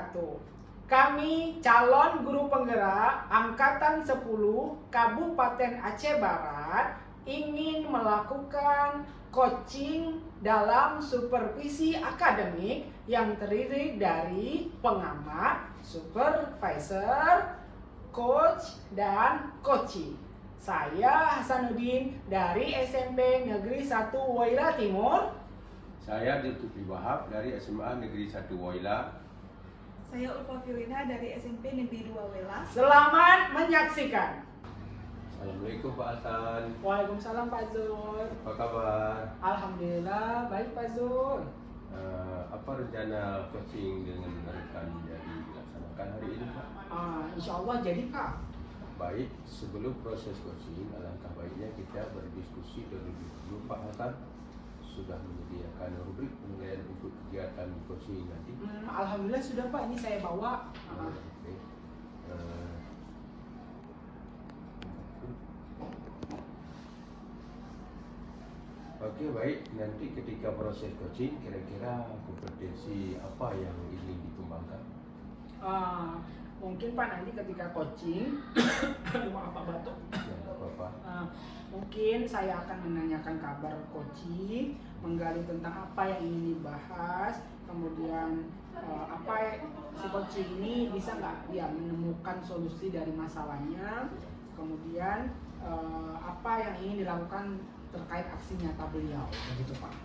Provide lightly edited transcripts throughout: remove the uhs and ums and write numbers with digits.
wabarakatuh. Kami calon guru penggerak Angkatan 10 Kabupaten Aceh Barat ingin melakukan coaching dalam supervisi akademik yang terdiri dari pengamat, supervisor, coach, dan coaching. Saya Hasanuddin dari SMP Negeri 1 Waila Timur. Saya Zulkifli Wahab dari SMA Negeri 1 Waila. Saya Ulfa Filina dari SMP Negeri 2 Wela. Selamat menyaksikan. Assalamualaikum Pak Hasan. Waalaikumsalam Pak Zul. Apa kabar? Alhamdulillah baik Pak Zul. Apa rencana coaching dengan rekan jadi dilaksanakan hari ini Pak? Insya Allah jadi Pak. Baik, sebelum proses coaching, alangkah baiknya kita berdiskusi terlebih dulu Pak Hasan. Sudah menyediakan rubrik penilaian untuk kegiatan coaching nanti? Alhamdulillah sudah Pak, ini saya bawa. Oke. Oke, baik. Nanti ketika proses coaching, kira-kira kompetensi apa yang ingin dikembangkan? Mungkin Pak nanti ketika coaching, maaf Pak batuk. Ya, apa-apa. Mungkin saya akan menanyakan kabar coaching, menggali tentang apa yang ingin dibahas, kemudian apa si coaching ini bisa nggak dia menemukan solusi dari masalahnya, kemudian apa yang ingin dilakukan terkait aksi nyata beliau, begitu Pak.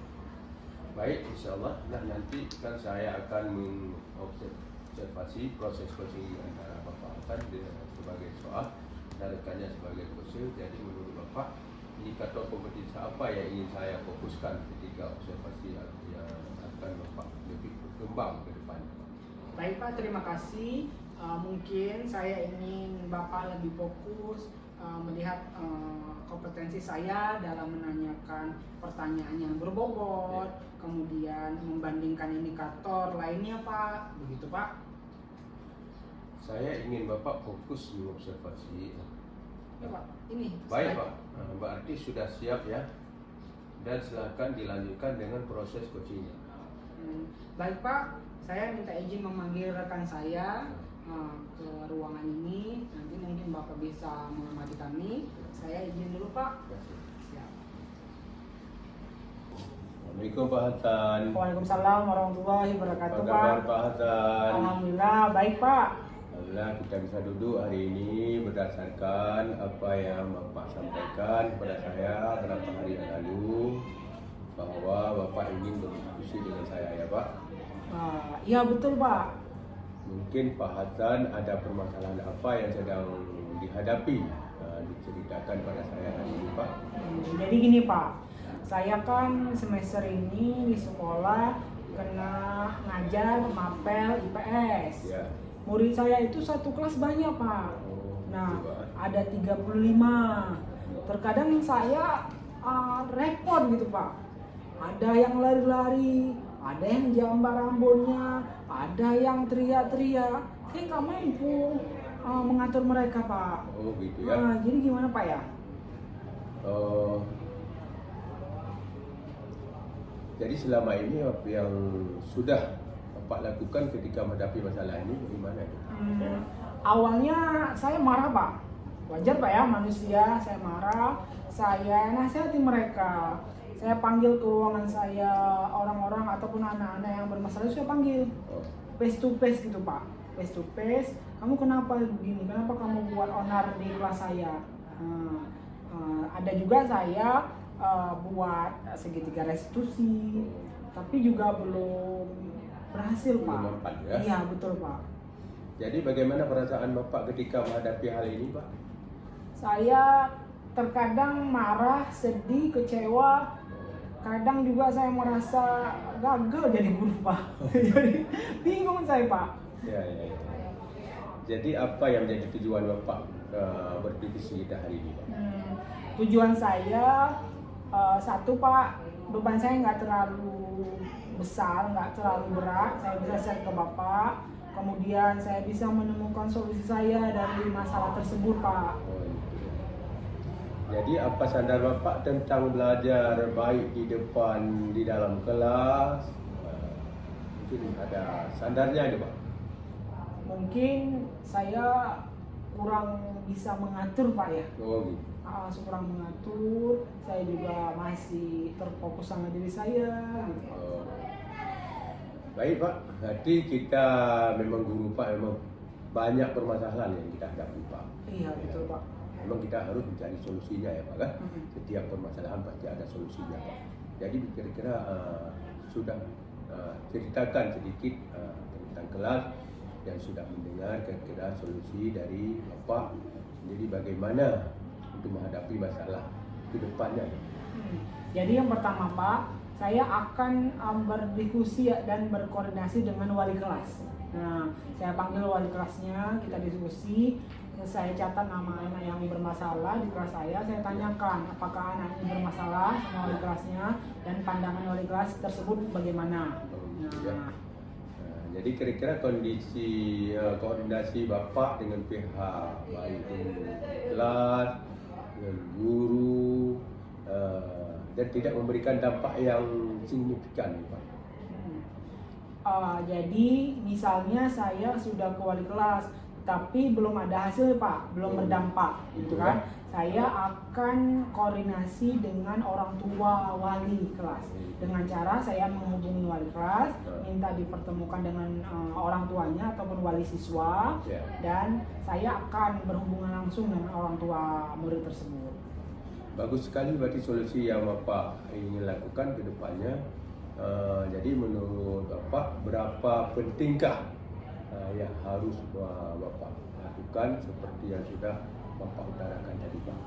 Baik, insya Allah. Nah, nanti kan saya akan mengobservasi proses coaching antara Bapak Hasan sebagai soal dan rekannya sebagai coach. Jadi menurut Bapak, indikator kompetensi apa yang ingin saya fokuskan ketika observasi yang akan Bapak lebih berkembang ke depan? Baik Pak, terima kasih. Mungkin saya ingin Bapak lebih fokus melihat kompetensi saya dalam menanyakan pertanyaan yang berbobot, kemudian membandingkan indikator lainnya Pak, begitu Pak. Saya ingin Bapak fokus mengobservasi. Ya Pak, ini. Baik Pak, berarti sudah siap ya. Dan silakan dilanjutkan dengan proses coachingnya. Baik Pak, saya minta izin memanggil rekan saya ke ruangan ini. Nanti mungkin Bapak bisa mengamati kami. Saya izin dulu Pak. Siap. Assalamualaikum Pak Hasan. Waalaikumsalam warahmatullahi wabarakatuh Apa Pak. kabar Pak Hasan? Alhamdulillah baik Pak. Alhamdulillah kita bisa duduk hari ini berdasarkan apa yang Bapak sampaikan kepada saya beberapa hari yang lalu, bahwa Bapak ingin berdiskusi dengan saya ya Pak. Iya betul Pak. Mungkin Pak Hasan ada permasalahan apa yang sedang dihadapi, diceritakan pada saya hari ini Pak. Jadi gini Pak, saya kan semester ini di sekolah kena ngajar mapel IPS. Ya. Murid saya itu satu kelas banyak Pak. Nah, ada 35. Terkadang saya repot gitu Pak. Ada yang lari-lari, ada yang jambar rambutnya, ada yang teriak-teriak. Saya nggak mampu mengatur mereka Pak. Oh gitu ya. Jadi gimana Pak ya? Jadi selama ini apa yang sudah Bapak lakukan ketika menghadapi masalah ini bagaimana? Awalnya saya marah Pak. Wajar Pak ya, manusia, saya marah. Saya nasihati mereka. Saya panggil ke ruangan saya orang-orang ataupun anak-anak yang bermasalah, saya panggil face to face gitu Pak. Face to face, kamu kenapa begini? Kenapa kamu buat onar di kelas saya? Ada juga saya buat segitiga restitusi, tapi juga belum berhasil Pak. Mempan, ya? Iya betul Pak. Jadi bagaimana perasaan Bapak ketika menghadapi hal ini Pak? Saya terkadang marah, sedih, kecewa. Kadang juga saya merasa gagal jadi guru Pak. Jadi bingung saya Pak. Ya. Jadi apa yang menjadi tujuan Bapak berdiskusi kita hari ini Pak? Tujuan saya satu Pak, beban saya nggak terlalu besar, nggak terlalu berat. Saya bisa share ke Bapak. Kemudian saya bisa menemukan solusi saya dari masalah tersebut Pak. Jadi apa standar Bapak tentang belajar baik di dalam kelas? Mungkin ada standarnya ada Pak? mungkin saya kurang bisa mengatur Pak ya. Oh gitu. Kurang mengatur, saya juga masih terfokus sama diri saya gitu. Oh. Baik Pak, berarti kita memang guru Pak memang banyak permasalahan yang kita hadapi Pak. Iya betul Pak. Memang kita harus mencari solusinya ya Pak kan. Mhm. Setiap permasalahan pasti ada solusinya Pak. Jadi kira-kira sudah ceritakan sedikit tentang kelas yang sudah mendengar kira-kira solusi dari Bapak. Jadi bagaimana untuk menghadapi masalah ke depannya. Jadi yang pertama Pak, saya akan berdiskusi dan berkoordinasi dengan wali kelas. Nah, saya panggil wali kelasnya, kita diskusi. Saya catat nama anak yang bermasalah di kelas saya tanyakan apakah anak ini bermasalah sama wali kelasnya dan pandangan wali kelas tersebut bagaimana. Nah, jadi kira-kira kondisi koordinasi Bapak dengan pihak baik kelas, dengan guru, dan tidak memberikan dampak yang signifikan Pak. Jadi misalnya saya sudah ke wali kelas tapi belum ada hasil Pak, belum berdampak gitu kan. Saya akan koordinasi dengan orang tua wali kelas dengan cara saya menghubungi wali kelas, minta dipertemukan dengan orang tuanya ataupun wali siswa, dan saya akan berhubungan langsung dengan orang tua murid tersebut. Bagus sekali berarti solusi yang Bapak ingin lakukan ke depannya. Jadi menurut Bapak berapa pentingkah yang harus Bapak lakukan seperti yang sudah Bapak utarakan tadi Pak?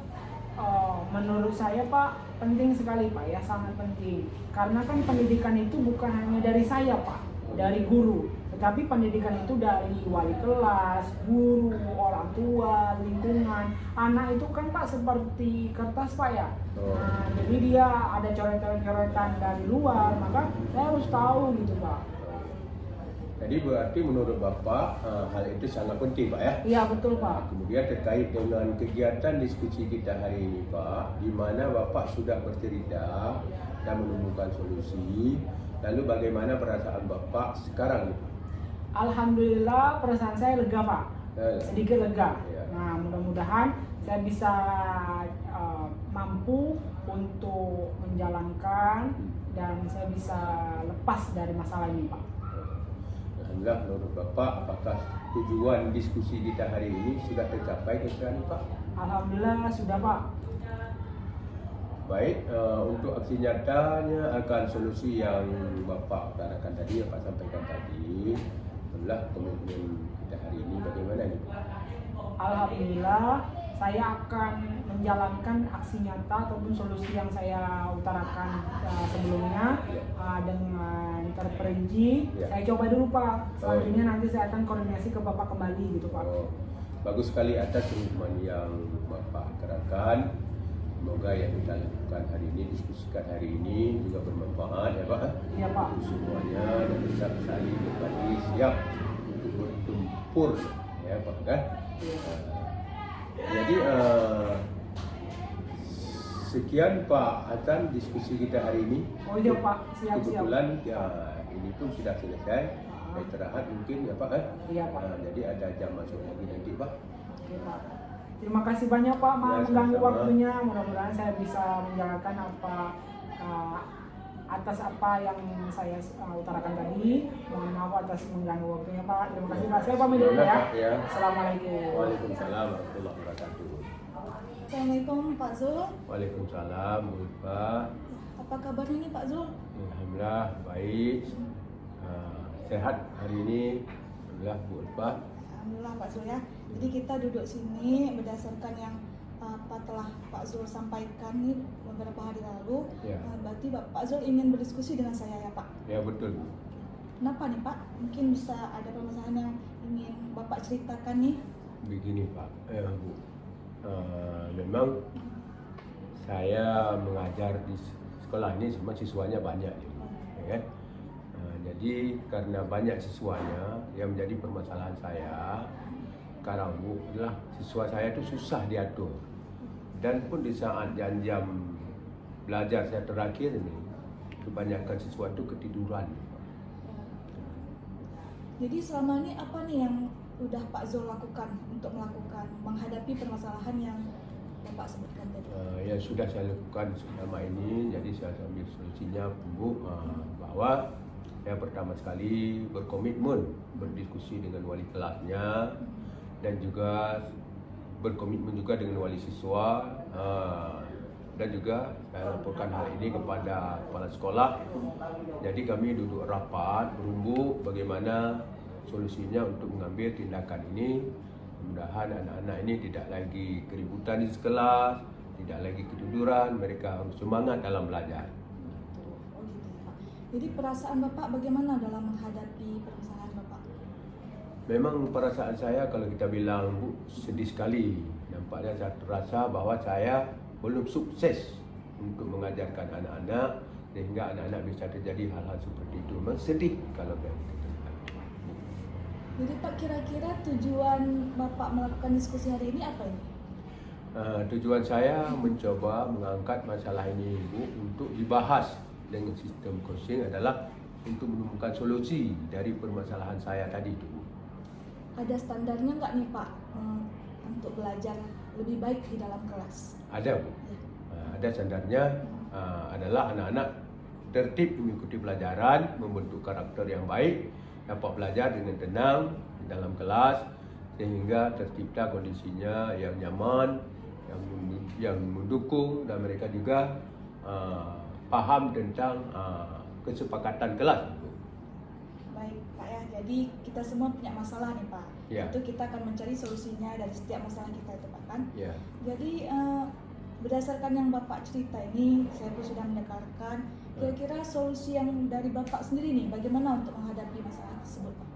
Menurut saya Pak, penting sekali Pak ya, sangat penting. Karena kan pendidikan itu bukan hanya dari saya Pak, dari guru. Tetapi pendidikan itu dari wali kelas, guru, orang tua, lingkungan. Anak itu kan Pak seperti kertas Pak ya. Nah, jadi dia ada coretan-coretan dari luar, maka saya harus tahu gitu Pak. Jadi berarti menurut Bapak hal itu sangat penting Pak ya? Iya betul Pak. Kemudian terkait dengan kegiatan diskusi kita hari ini Pak, di mana Bapak sudah bercerita dan menemukan solusi. Lalu bagaimana perasaan Bapak sekarang nih? Alhamdulillah perasaan saya lega Pak, sedikit lega. Ya. Nah mudah-mudahan saya bisa mampu untuk menjalankan dan saya bisa lepas dari masalah ini Pak. Alhamdulillah menurut Bapak, apakah tujuan diskusi kita hari ini sudah tercapai sekarang Pak? Alhamdulillah sudah Pak. Baik, untuk aksi nyatanya akan solusi yang Bapak utarakan tadi, yang Pak sampaikan tadi, adalah komitmen kita hari ini bagaimana nih Pak? Alhamdulillah saya akan menjalankan aksi nyata ataupun solusi yang saya utarakan sebelumnya dengan terperinci. Saya coba dulu Pak. Selanjutnya nanti saya akan koordinasi ke Bapak kembali gitu Pak. Bagus sekali atas komitmen yang Bapak utarakan. Semoga yang kita lakukan hari ini, diskusikan hari ini juga bermanfaat ya Pak. Iya Pak. Untuk semuanya dan tetap saling berbagi, siap untuk bertempur ya Pak kan. Jadi sekian Pak Hasan diskusi kita hari ini. Oh iya Pak, siap. Kebetulan ya, ini pun sudah selesai. Saya istirahat mungkin ya Pak kan. Iya Pak. Jadi ada jam masuk lagi nanti Pak. Oke Pak. Terima kasih banyak Pak mengganggu sama-sama. waktunya. Mudah-mudahan saya bisa menjalankan atas apa yang saya utarakan tadi. Mohon maaf atas mengganggu waktunya Pak. Terima kasih Pak. Saya pamit dulu ya. Ya. Assalamualaikum. Waalaikumsalam warahmatullahi wabarakatuh. Assalamualaikum Pak Zul. Waalaikumsalam Pak. Apa kabarnya nih Pak Zul? Alhamdulillah baik. Sehat hari ini. Alhamdulillah Bu Pak. Alhamdulillah Pak Zul ya. Jadi kita duduk sini berdasarkan yang apa telah Pak Zul sampaikan nih beberapa hari lalu. Ya. Berarti Pak Zul ingin berdiskusi dengan saya ya Pak. Ya betul. Kenapa nih Pak? Mungkin bisa ada permasalahan yang ingin Bapak ceritakan nih. Begini Pak, Bu. Memang saya mengajar di sekolah ini semua siswanya banyak ya kan? Jadi karena banyak siswanya yang menjadi permasalahan saya sekarang Bu adalah siswa saya itu susah diatur, dan pun di saat jam belajar saya terakhir ini kebanyakan siswa itu ketiduran. Jadi selama ini apa nih yang udah Pak Zul lakukan untuk menghadapi permasalahan yang Bapak sebutkan tadi? Yang sudah saya lakukan selama ini, jadi saya ambil solusinya Bu, bahwa saya pertama sekali berkomitmen berdiskusi dengan wali kelasnya dan juga berkomitmen juga dengan wali siswa, dan juga saya laporkan hal ini kepada kepala sekolah. Jadi kami duduk rapat berumbuk bagaimana solusinya untuk mengambil tindakan ini. Mudah-mudahan anak-anak ini tidak lagi keributan di kelas, tidak lagi ketiduran, mereka harus semangat dalam belajar. Oh gitu ya Pak. Jadi perasaan Bapak bagaimana dalam menghadapi permasalahan Bapak? Memang perasaan saya kalau kita bilang Bu, sedih sekali. Nampaknya saya terasa bahwa saya belum sukses untuk mengajarkan anak-anak sehingga anak-anak bisa terjadi hal-hal seperti itu. Memang sedih kalau kita. Jadi Pak, kira-kira tujuan Bapak melakukan diskusi hari ini apa ini? Tujuan saya mencoba mengangkat masalah ini Bu untuk dibahas dengan sistem coaching adalah untuk menemukan solusi dari permasalahan saya tadi itu. Ada standarnya nggak nih Pak untuk belajar lebih baik di dalam kelas? Ada Bu. Ya. Ada standarnya, adalah anak-anak tertib mengikuti pelajaran, membentuk karakter yang baik, dapat belajar dengan tenang di dalam kelas sehingga tercipta kondisinya yang nyaman, yang mendukung dan mereka juga paham tentang kesepakatan kelas. Baik Pak ya, jadi kita semua punya masalah nih Pak. Ya. Itu kita akan mencari solusinya dari setiap masalah kita itu Pak kan. Ya. Jadi berdasarkan yang Bapak cerita ini, saya pun sudah mendengarkan. Kira-kira solusi yang dari Bapak sendiri nih, bagaimana untuk menghadapi masalah tersebut Pak?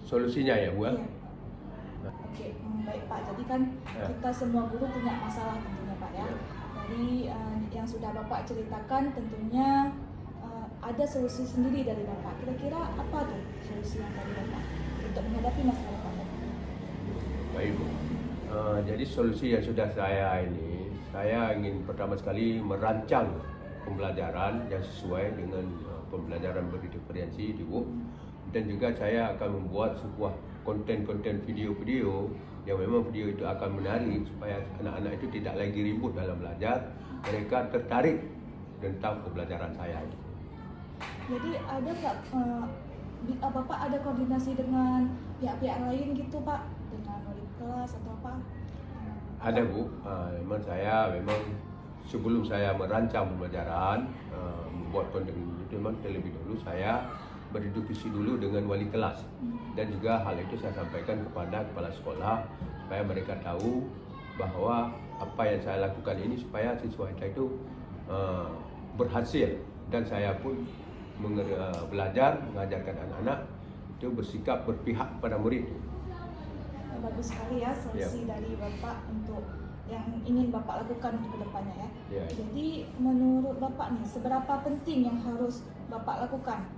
Solusinya ya Bu. Iya. Oke, baik Pak. Jadi kan kita semua guru punya masalah tentunya Pak ya. Dari yang sudah Bapak ceritakan tentunya ada solusi sendiri dari Bapak. Kira-kira apa tuh solusi yang dari Bapak untuk menghadapi masalah Bapak? Baik Bu. Jadi solusi yang sudah saya ingin pertama sekali merancang pembelajaran yang sesuai dengan pembelajaran berdiferensi di Bu. Dan juga saya akan membuat sebuah konten-konten video-video yang memang video itu akan menarik supaya anak-anak itu tidak lagi ribut dalam belajar, mereka tertarik tentang pembelajaran saya. Jadi ada nggak Bapak ada koordinasi dengan pihak-pihak lain gitu Pak, dengan wali kelas atau apa? Ada Bu, memang sebelum saya merancang pembelajaran, membuat konten itu memang terlebih dahulu saya berdiskusi dulu dengan wali kelas dan juga hal itu saya sampaikan kepada kepala sekolah supaya mereka tahu bahwa apa yang saya lakukan ini supaya siswa saya itu berhasil dan saya pun belajar mengajarkan anak-anak itu bersikap berpihak pada murid. Bagus sekali ya solusi dari Bapak untuk yang ingin Bapak lakukan untuk kedepannya ya. Jadi menurut Bapak nih, seberapa penting yang harus Bapak lakukan?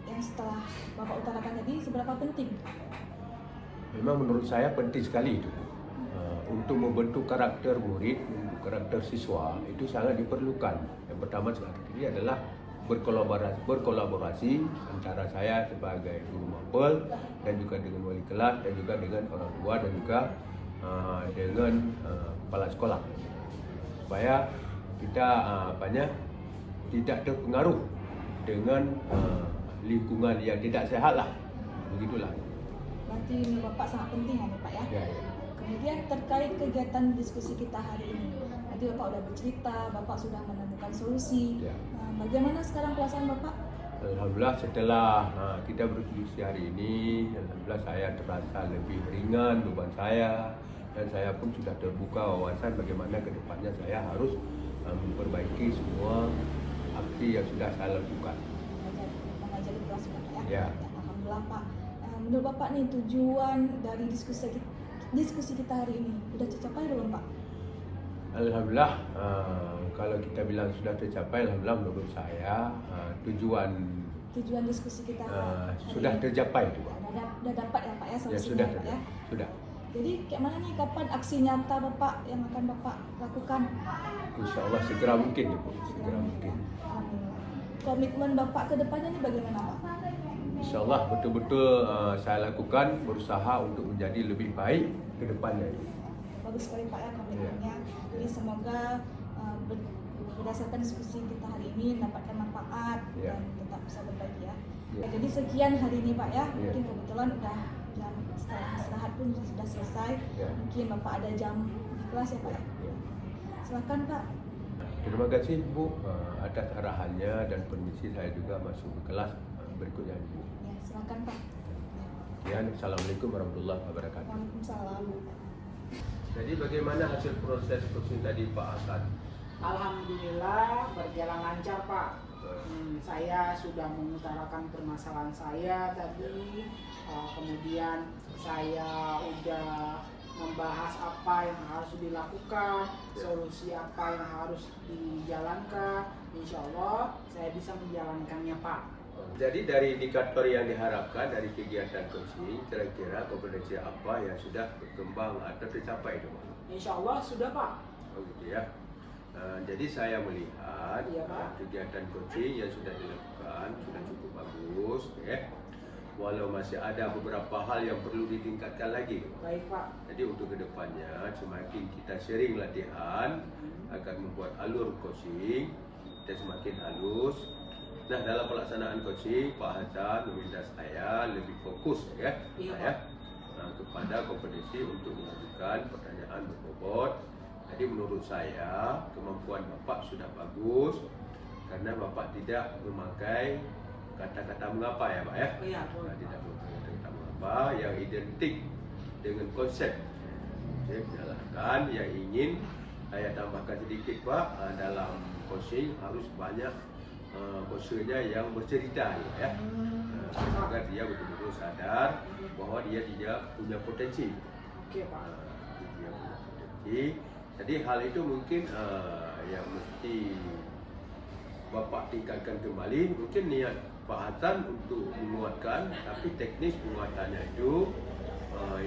Yang setelah Bapak utarakan tadi, seberapa penting? Memang menurut saya penting sekali itu. Untuk membentuk karakter murid, membentuk karakter siswa itu sangat diperlukan. Yang pertama sekali adalah berkolaborasi antara saya sebagai guru mapel dan juga dengan wali kelas dan juga dengan orang tua dan juga dengan kepala sekolah supaya kita tidak terpengaruh dengan lingkungan yang tidak sehat lah, begitulah. Berarti menurut Bapak sangat penting ya Pak ya? Ya. Kemudian terkait kegiatan diskusi kita hari ini, tadi Bapak sudah bercerita, Bapak sudah menemukan solusi. Ya. Bagaimana sekarang perasaan Bapak? Alhamdulillah setelah kita berdiskusi hari ini, alhamdulillah saya terasa lebih ringan beban saya dan saya pun sudah terbuka wawasan bagaimana ke depannya saya harus memperbaiki semua aksi yang sudah saya lakukan. Mengajari kelas Bapak Ya. Alhamdulillah Pak. Menurut Bapak nih tujuan dari diskusi kita hari ini sudah tercapai belum Pak? Alhamdulillah, kalau kita bilang sudah tercapai, alhamdulillah menurut saya tujuan diskusi kita sudah tercapai itu. Sudah dapat ya Pak ya Ya solusinya sudah, Pak ya. sudah. Jadi kayak mana nih kapan aksi nyata Bapak yang akan Bapak lakukan? Insya Allah segera mungkin, segera mungkin. Alhamdulillah. Komitmen Bapak ke depannya ini bagaimana Pak? InsyaAllah betul-betul saya lakukan, berusaha untuk menjadi lebih baik ke depannya. Bagus sekali Pak ya komitmennya. Jadi semoga berdasarkan diskusi kita hari ini mendapatkan manfaat dan tetap bisa berbagi ya. Jadi sekian hari ini Pak ya. Mungkin kebetulan udah jam setelah istirahat pun sudah selesai. Mungkin Bapak ada jam di kelas ya Pak ya. Silakan Pak. Terima kasih Bu atas arahannya dan permisi saya juga masuk ke kelas berikutnya Bu. Ya, silakan Pak. Sekian, Assalamualaikum warahmatullahi wabarakatuh. Waalaikumsalam. Jadi bagaimana hasil proses coaching tadi Pak Hasan? Alhamdulillah berjalan lancar Pak. Saya sudah mengutarakan permasalahan saya tadi, kemudian saya udah membahas apa yang harus dilakukan, solusi apa yang harus dijalankan. Insya Allah saya bisa menjalankannya Pak. Jadi dari indikator yang diharapkan dari kegiatan coaching, kira-kira kompetensi apa yang sudah berkembang atau tercapai itu Pak? Insya Allah sudah Pak. Oh gitu ya. Jadi saya melihat kegiatan coaching yang sudah dilakukan sudah cukup bagus, ya. Walau masih ada beberapa hal yang perlu ditingkatkan lagi. Baik Pak. Jadi untuk kedepannya semakin kita sharing latihan akan membuat alur coaching kita semakin halus. Nah dalam pelaksanaan coaching Pak Hasan meminta saya lebih fokus ya, kepada kompetensi untuk mengajukan pertanyaan berbobot. Jadi menurut saya kemampuan Bapak sudah bagus karena Bapak tidak memakai kata-kata mengapa ya Pak ya. Iya, Tidak memakai kata-kata mengapa yang identik dengan konsep. Saya menjalankan yang ingin saya tambahkan sedikit Pak, dalam coaching harus banyak coachnya yang bercerita ya. Agar dia betul-betul sadar bahwa dia punya potensi. Oke Pak. Dia punya potensi. Jadi hal itu mungkin yang mesti Bapak tingkatkan kembali. Mungkin niat Pak Hasan untuk menguatkan, tapi teknis penguatannya itu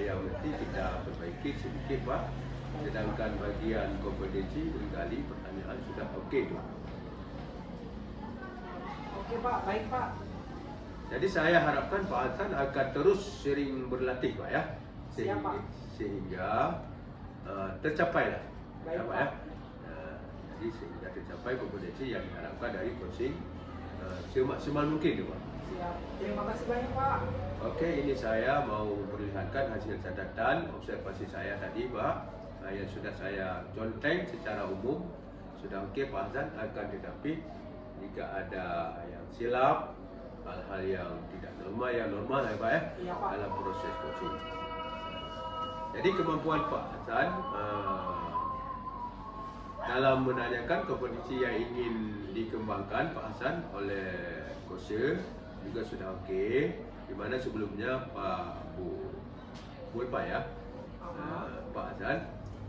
yang mesti kita perbaiki sedikit Pak. Sedangkan bagian kompetensi menggali pertanyaan sudah oke tu. Oke Pak, baik Pak. Jadi saya harapkan Pak Hasan akan terus sering berlatih Pak ya. Siap, Pak. Sehingga tercapailah. Baik, Ya, Pak. Pak. Jadi sehingga tercapai kompetensi yang diharapkan dari coaching semaksimal mungkin tu Pak. Siap. Terima kasih banyak Pak. Oke, ini saya mau memperlihatkan hasil catatan observasi saya tadi Pak, yang sudah saya conteng secara umum. Sudah oke Pak Hasan, akan tetapi jika ada yang silap, hal-hal yang tidak normal, yang normal ya Pak ya, Iya, Pak. dalam proses coaching. Jadi kemampuan Pak Hasan dalam menanyakan kompetensi yang ingin dikembangkan Pak Hasan oleh coacher juga sudah okey. Di mana sebelumnya Pak Bulpa ya, Pak Hasan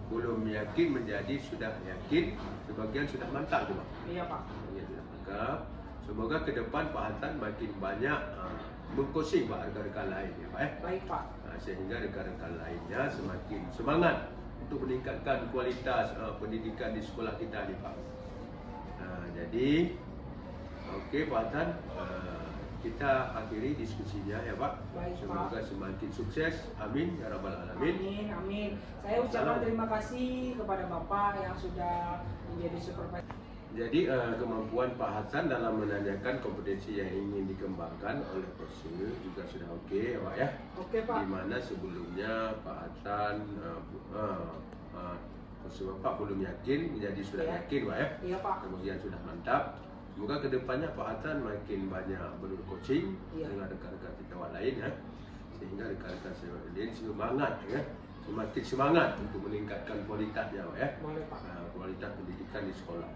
belum yakin menjadi sudah yakin, sebagian sudah mantap tu Pak. Iya Pak. Sebagian sudah mantap. Semoga ke depan Pak Hasan makin banyak mengcoaching Pak rekan-rekan lain ya Pak. Baik Pak. Sehingga rekan-rekan lainnya semakin semangat untuk meningkatkan kualitas pendidikan di sekolah kita ni Pak. Jadi okey Pak Hasan, kita akhiri diskusinya ya Pak. Baik, Semoga Pak. semakin sukses. Amin ya rabbal alamin. Amin, amin. Saya ucapkan terima kasih kepada Bapak yang sudah menjadi supervisor. Jadi kemampuan Pak Hasan dalam menanyakan kompetensi yang ingin dikembangkan oleh coacher juga sudah okey ya Pak ya. Oke Pak. Di mana sebelumnya Pak Hasan coacher Bapak belum yakin menjadi sudah Ya. yakin Pak ya. Iya Pak. Kemudian sudah mantap. Semoga kedepannya Pak Hasan makin banyak bercoaching dengan rekan-rekan sejawat lain ya, sehingga rekan-rekan sejawat lain semangat ya, semakin semangat untuk meningkatkan kualitasnya Pak ya. Boleh Pak. Kualitas pendidikan di sekolah.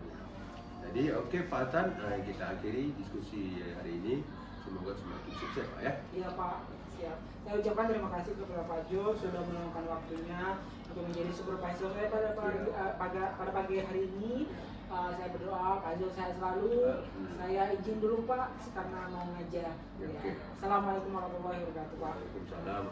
Jadi okey Pak Hasan, kita akhiri diskusi hari ini. Semoga semakin sukses Pak ya. Iya Pak. Siap. Saya ucapkan terima kasih kepada Pak Jo sudah meluangkan waktunya untuk menjadi supervisor saya pada pagi hari ini. Saya berdoa Pak Jo sehat selalu. Saya izin dulu Pak karena mau ngajar. Oke. Assalamualaikum warahmatullahi wabarakatuh Pak. Waalaikumsalam.